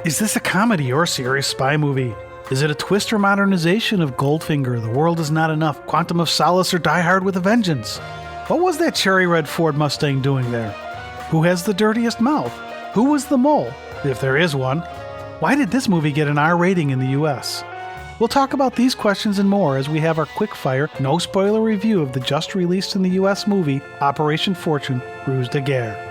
Is this a comedy or a serious spy movie? Is it a twist or modernization of Goldfinger, The World Is Not Enough, Quantum of Solace, or Die Hard with a Vengeance? What was that cherry red Ford Mustang doing there? Who has the dirtiest mouth? Who was the mole, if there is one? Why did this movie get an R rating in the US? We'll talk about these questions and more as we have our quick-fire, no-spoiler review of the just-released in the US movie, Operation Fortune, Ruse de guerre.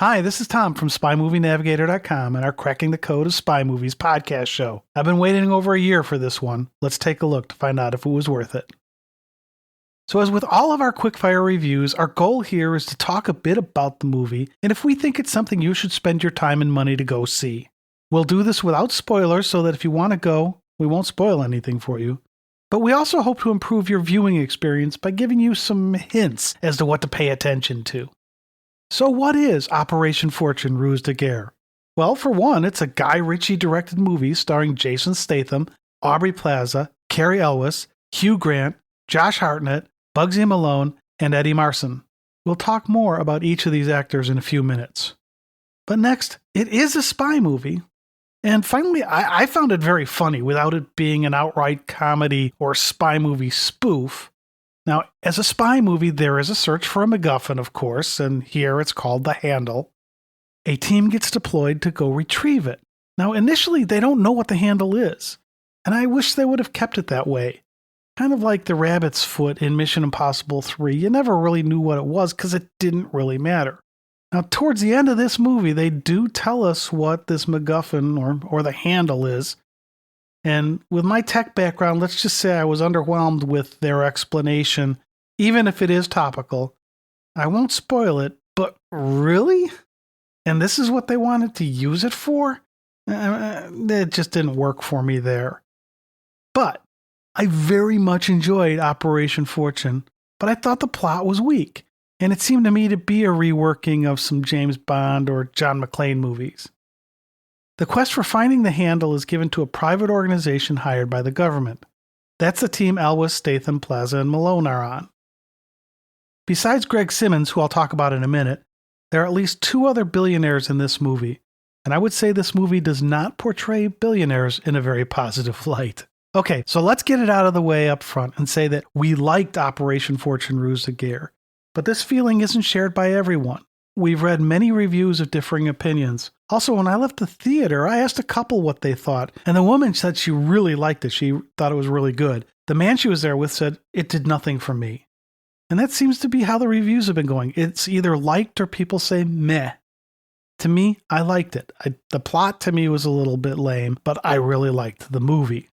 Hi, this is Tom from SpyMovieNavigator.com and our Cracking the Code of Spy Movies podcast show. I've been waiting over a year for this one. Let's take a look to find out if it was worth it. So as with all of our quickfire reviews, our goal here is to talk a bit about the movie and if we think it's something you should spend your time and money to go see. We'll do this without spoilers so that if you want to go, we won't spoil anything for you. But we also hope to improve your viewing experience by giving you some hints as to what to pay attention to. So what is Operation Fortune, Ruse de guerre? Well, for one, it's a Guy Ritchie-directed movie starring Jason Statham, Aubrey Plaza, Cary Elwes, Hugh Grant, Josh Hartnett, Bugzy Malone, and Eddie Marsan. We'll talk more about each of these actors in a few minutes. But next, it is a spy movie. And finally, I found it very funny without it being an outright comedy or spy movie spoof. Now, as a spy movie, there is a search for a MacGuffin, of course, and here it's called The Handle. A team gets deployed to go retrieve it. Now, initially, they don't know what the handle is, and I wish they would have kept it that way. Kind of like the rabbit's foot in Mission Impossible 3, you never really knew what it was because it didn't really matter. Now, towards the end of this movie, they do tell us what this MacGuffin or the handle is. And with my tech background, let's just say I was underwhelmed with their explanation, even if it is topical. I won't spoil it, but really? And this is what they wanted to use it for? It just didn't work for me there. But I very much enjoyed Operation Fortune, but I thought the plot was weak, and it seemed to me to be a reworking of some James Bond or John McClane movies. The quest for finding the handle is given to a private organization hired by the government. That's the team Elwes, Statham, Plaza, and Malone are on. Besides Greg Simmons, who I'll talk about in a minute, there are at least two other billionaires in this movie, and I would say this movie does not portray billionaires in a very positive light. Okay, so let's get it out of the way up front and say that we liked Operation Fortune Ruse de guerre, but this feeling isn't shared by everyone. We've read many reviews of differing opinions. Also, when I left the theater, I asked a couple what they thought, and the woman said she really liked it. She thought it was really good. The man she was there with said, it did nothing for me. And that seems to be how the reviews have been going. It's either liked or people say meh. To me, I liked it. The plot to me was a little bit lame, but I really liked the movie.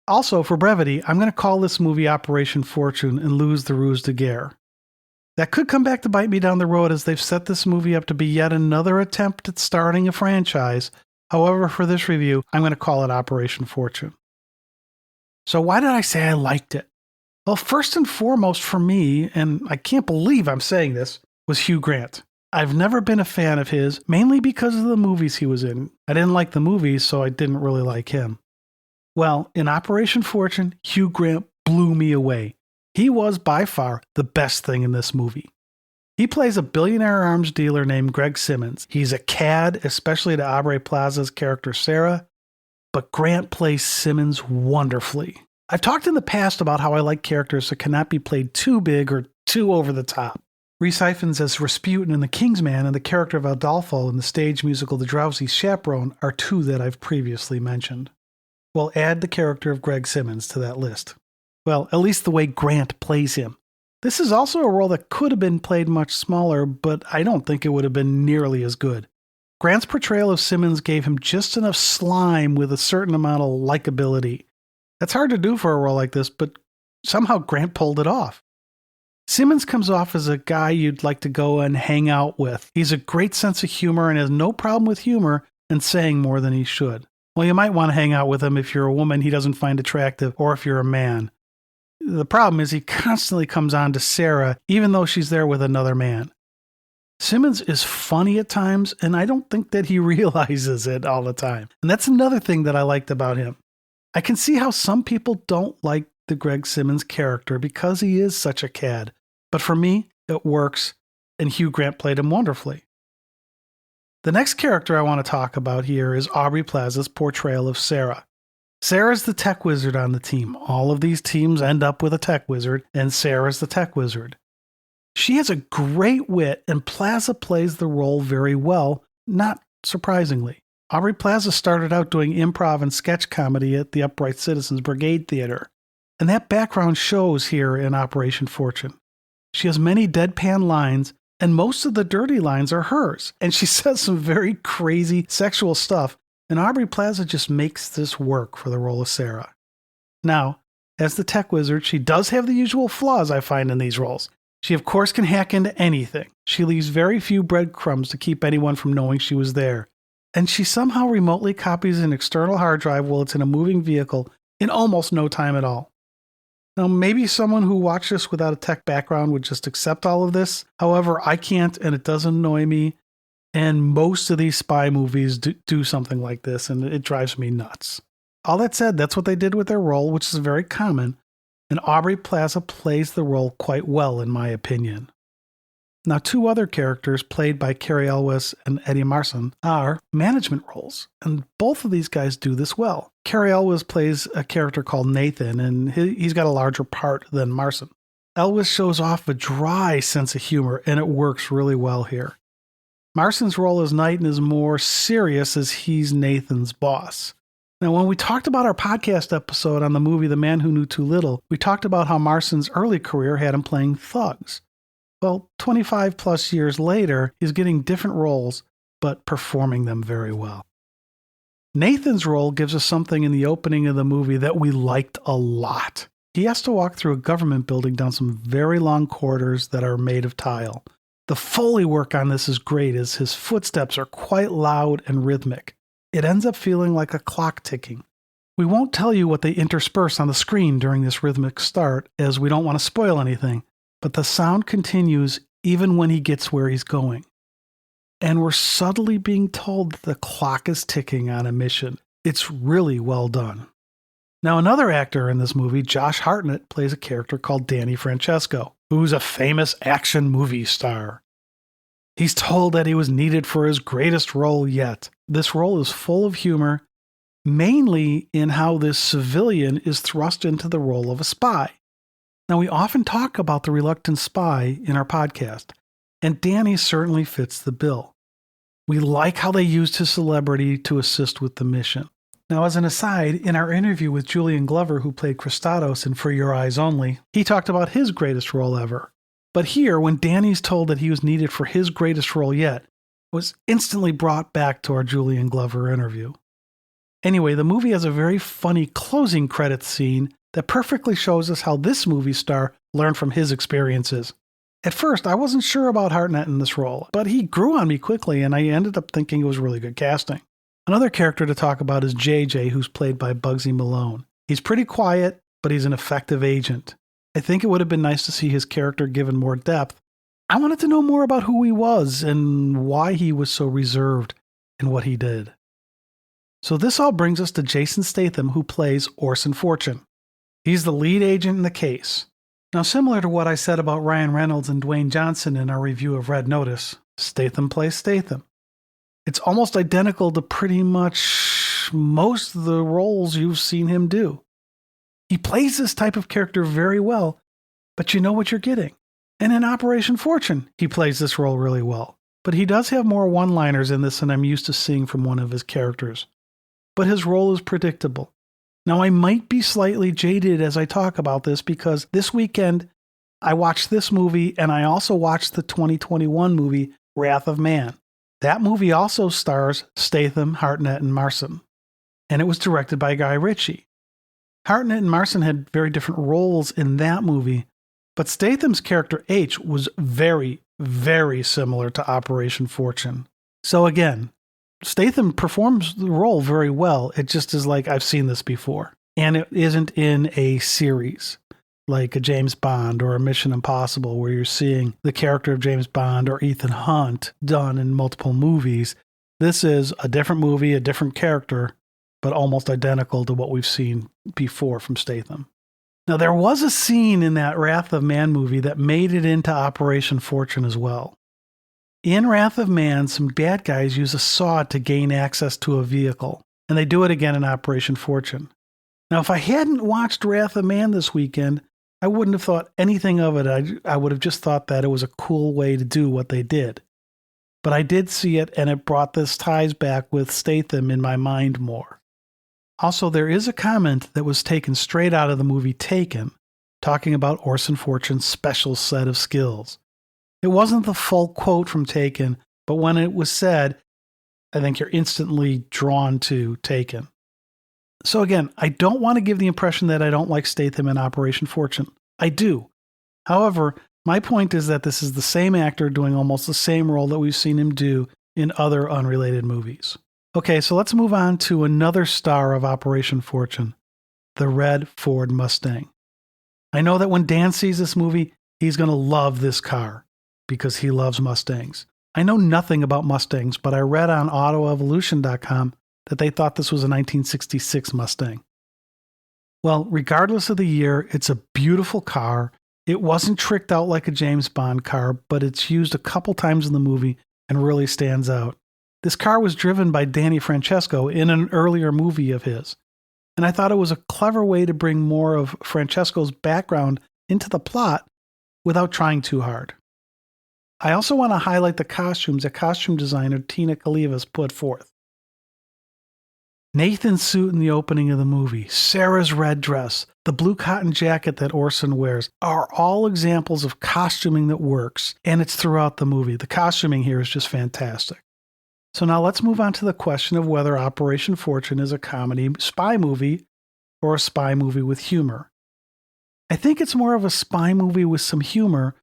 Also, for brevity, I'm going to call this movie Operation Fortune and lose the Ruse de guerre. That could come back to bite me down the road as they've set this movie up to be yet another attempt at starting a franchise. However, for this review, I'm going to call it Operation Fortune. So why did I say I liked it? Well, first and foremost for me, and I can't believe I'm saying this, was Hugh Grant. I've never been a fan of his, mainly because of the movies he was in. I didn't like the movies, so I didn't really like him. Well, in Operation Fortune, Hugh Grant blew me away. He was by far the best thing in this movie. He plays a billionaire arms dealer named Greg Simmons. He's a cad, especially to Aubrey Plaza's character Sarah, but Grant plays Simmons wonderfully. I've talked in the past about how I like characters that cannot be played too big or too over the top. Rhys Ifans as Rasputin in The Kingsman and the character of Adolfo in the stage musical The Drowsy Chaperone are two that I've previously mentioned. Well, add the character of Greg Simmons to that list. Well, at least the way Grant plays him. This is also a role that could have been played much smaller, but I don't think it would have been nearly as good. Grant's portrayal of Simmons gave him just enough slime with a certain amount of likability. That's hard to do for a role like this, but somehow Grant pulled it off. Simmons comes off as a guy you'd like to go and hang out with. He's a great sense of humor and has no problem with humor and saying more than he should. Well, you might want to hang out with him if you're a woman he doesn't find attractive or if you're a man. The problem is he constantly comes on to Sarah, even though she's there with another man. Simmons is funny at times, and I don't think that he realizes it all the time. And that's another thing that I liked about him. I can see how some people don't like the Greg Simmons character because he is such a cad. But for me, it works, and Hugh Grant played him wonderfully. The next character I want to talk about here is Aubrey Plaza's portrayal of Sarah. Sarah's the tech wizard on the team. All of these teams end up with a tech wizard, and Sarah's the tech wizard. She has a great wit, and Plaza plays the role very well, not surprisingly. Aubrey Plaza started out doing improv and sketch comedy at the Upright Citizens Brigade Theater, and that background shows here in Operation Fortune. She has many deadpan lines, and most of the dirty lines are hers, and she says some very crazy sexual stuff, and Aubrey Plaza just makes this work for the role of Sarah. Now, as the tech wizard, she does have the usual flaws I find in these roles. She of course can hack into anything. She leaves very few breadcrumbs to keep anyone from knowing she was there. And she somehow remotely copies an external hard drive while it's in a moving vehicle in almost no time at all. Now, maybe someone who watched this without a tech background would just accept all of this. However, I can't, and it does annoy me. And most of these spy movies do something like this, and it drives me nuts. All that said, that's what they did with their role, which is very common. And Aubrey Plaza plays the role quite well, in my opinion. Now, two other characters played by Cary Elwes and Eddie Marsan are management roles, and both of these guys do this well. Cary Elwes plays a character called Nathan, and he's got a larger part than Marsan. Elwes shows off a dry sense of humor, and it works really well here. Marsan's role as Knighton is more serious as he's Nathan's boss. Now, when we talked about our podcast episode on the movie The Man Who Knew Too Little, we talked about how Marsan's early career had him playing thugs. Well, 25 plus years later, he's getting different roles, but performing them very well. Nathan's role gives us something in the opening of the movie that we liked a lot. He has to walk through a government building down some very long corridors that are made of tile. The Foley work on this is great as his footsteps are quite loud and rhythmic. It ends up feeling like a clock ticking. We won't tell you what they intersperse on the screen during this rhythmic start, as we don't want to spoil anything, but the sound continues even when he gets where he's going. And we're subtly being told that the clock is ticking on a mission. It's really well done. Now, another actor in this movie, Josh Hartnett, plays a character called Danny Francesco, who's a famous action movie star. He's told that he was needed for his greatest role yet. This role is full of humor, mainly in how this civilian is thrust into the role of a spy. Now, we often talk about the reluctant spy in our podcast, and Danny certainly fits the bill. We like how they used his celebrity to assist with the mission. Now, as an aside, in our interview with Julian Glover, who played Christados in For Your Eyes Only, he talked about his greatest role ever. But here, when Danny's told that he was needed for his greatest role yet, was instantly brought back to our Julian Glover interview. Anyway, the movie has a very funny closing credits scene that perfectly shows us how this movie star learned from his experiences. At first, I wasn't sure about Hartnett in this role, but he grew on me quickly, and I ended up thinking it was really good casting. Another character to talk about is JJ, who's played by Bugzy Malone. He's pretty quiet, but he's an effective agent. I think it would have been nice to see his character given more depth. I wanted to know more about who he was and why he was so reserved in what he did. So this all brings us to Jason Statham, who plays Orson Fortune. He's the lead agent in the case. Now, similar to what I said about Ryan Reynolds and Dwayne Johnson in our review of Red Notice, Statham plays Statham. It's almost identical to pretty much most of the roles you've seen him do. He plays this type of character very well, but you know what you're getting. And in Operation Fortune, he plays this role really well. But he does have more one-liners in this than I'm used to seeing from one of his characters. But his role is predictable. Now, I might be slightly jaded as I talk about this because this weekend I watched this movie and I also watched the 2021 movie Wrath of Man. That movie also stars Statham, Hartnett, and Marsan. And it was directed by Guy Ritchie. Hartnett and Marsan had very different roles in that movie, but Statham's character H was very, very similar to Operation Fortune. So again, Statham performs the role very well. It just is like, I've seen this before. And it isn't in a series like a James Bond or a Mission Impossible where you're seeing the character of James Bond or Ethan Hunt done in multiple movies. This is a different movie, a different character, but almost identical to what we've seen before from Statham. Now, there was a scene in that Wrath of Man movie that made it into Operation Fortune as well. In Wrath of Man, some bad guys use a saw to gain access to a vehicle, and they do it again in Operation Fortune. Now, if I hadn't watched Wrath of Man this weekend, I wouldn't have thought anything of it. I would have just thought that it was a cool way to do what they did. But I did see it, and it brought this ties back with Statham in my mind more. Also, there is a comment that was taken straight out of the movie Taken, talking about Orson Fortune's special set of skills. It wasn't the full quote from Taken, but when it was said, I think you're instantly drawn to Taken. So again, I don't want to give the impression that I don't like Statham in Operation Fortune. I do. However, my point is that this is the same actor doing almost the same role that we've seen him do in other unrelated movies. Okay, so let's move on to another star of Operation Fortune, the red Ford Mustang. I know that when Dan sees this movie, he's going to love this car because he loves Mustangs. I know nothing about Mustangs, but I read on autoevolution.com that they thought this was a 1966 Mustang. Well, regardless of the year, it's a beautiful car. It wasn't tricked out like a James Bond car, but it's used a couple times in the movie and really stands out. This car was driven by Danny Francesco in an earlier movie of his, and I thought it was a clever way to bring more of Francesco's background into the plot without trying too hard. I also want to highlight the costumes that costume designer Tina Kalivas put forth. Nathan's suit in the opening of the movie, Sarah's red dress, the blue cotton jacket that Orson wears are all examples of costuming that works, and it's throughout the movie. The costuming here is just fantastic. So now let's move on to the question of whether Operation Fortune is a comedy spy movie or a spy movie with humor. I think it's more of a spy movie with some humor,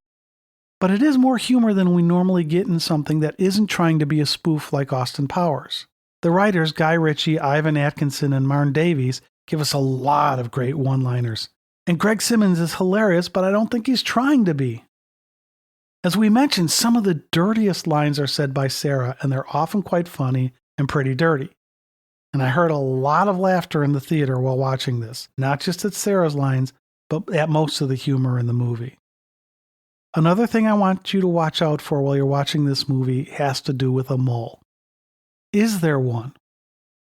but it is more humor than we normally get in something that isn't trying to be a spoof like Austin Powers. The writers, Guy Ritchie, Ivan Atkinson, and Martin Davies, give us a lot of great one-liners. And Greg Simmons is hilarious, but I don't think he's trying to be. As we mentioned, some of the dirtiest lines are said by Sarah, and they're often quite funny and pretty dirty. And I heard a lot of laughter in the theater while watching this, not just at Sarah's lines, but at most of the humor in the movie. Another thing I want you to watch out for while you're watching this movie has to do with a mole. Is there one?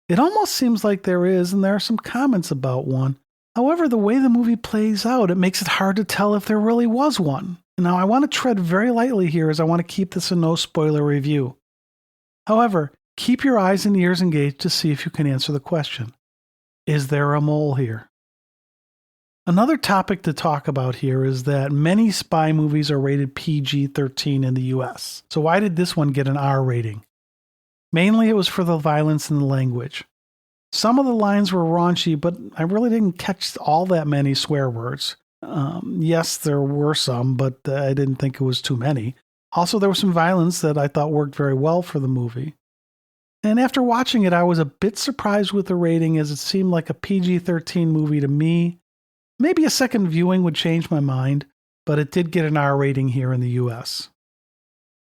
It almost seems like there is, and there are some comments about one. However, the way the movie plays out, it makes it hard to tell if there really was one. Now, I want to tread very lightly here as I want to keep this a no-spoiler review. However, keep your eyes and ears engaged to see if you can answer the question. Is there a mole here? Another topic to talk about here is that many spy movies are rated PG-13 in the US. So why did this one get an R rating? Mainly it was for the violence and the language. Some of the lines were raunchy, but I really didn't catch all that many swear words. Yes, there were some, but I didn't think it was too many. Also, there was some violence that I thought worked very well for the movie. And after watching it, I was a bit surprised with the rating as it seemed like a PG-13 movie to me. Maybe a second viewing would change my mind, but it did get an R rating here in the US.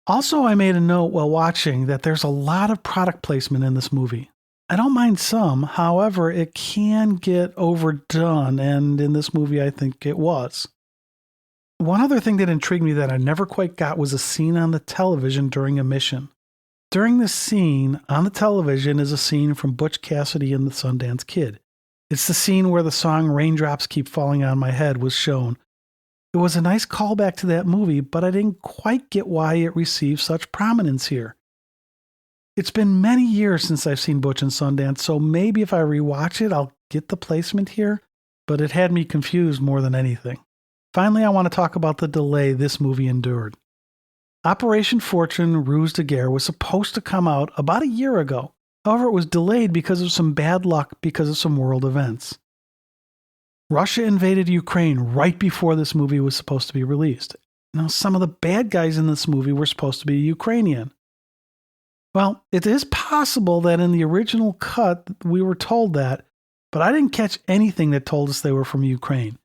Also, I made a note while watching that there's a lot of product placement in this movie. I don't mind some, however, it can get overdone, and in this movie I think it was. One other thing that intrigued me that I never quite got was a scene on the television during a mission. During this scene, on the television is a scene from Butch Cassidy and the Sundance Kid. It's the scene where the song Raindrops Keep Falling on My Head was shown. It was a nice callback to that movie, but I didn't quite get why it received such prominence here. It's been many years since I've seen Butch and Sundance, so maybe if I rewatch it, I'll get the placement here, but it had me confused more than anything. Finally, I want to talk about the delay this movie endured. Operation Fortune Ruse de guerre was supposed to come out about a year ago. However, it was delayed because of some bad luck because of some world events. Russia invaded Ukraine right before this movie was supposed to be released. Now, some of the bad guys in this movie were supposed to be Ukrainian. Well, it is possible that in the original cut we were told that, but I didn't catch anything that told us they were from Ukraine.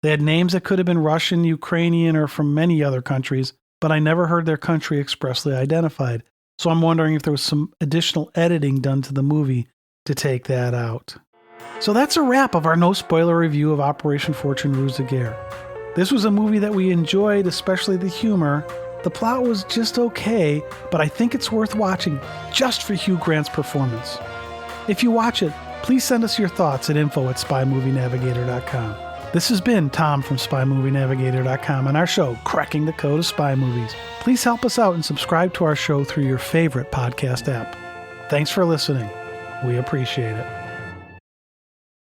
They had names that could have been Russian, Ukrainian, or from many other countries, but I never heard their country expressly identified. So I'm wondering if there was some additional editing done to the movie to take that out. So that's a wrap of our no-spoiler review of Operation Fortune Ruse de guerre. This was a movie that we enjoyed, especially the humor, The plot was just okay, but I think it's worth watching just for Hugh Grant's performance. If you watch it, please send us your thoughts at info@spymovienavigator.com. This has been Tom from spymovienavigator.com and our show, Cracking the Code of Spy Movies. Please help us out and subscribe to our show through your favorite podcast app. Thanks for listening. We appreciate it.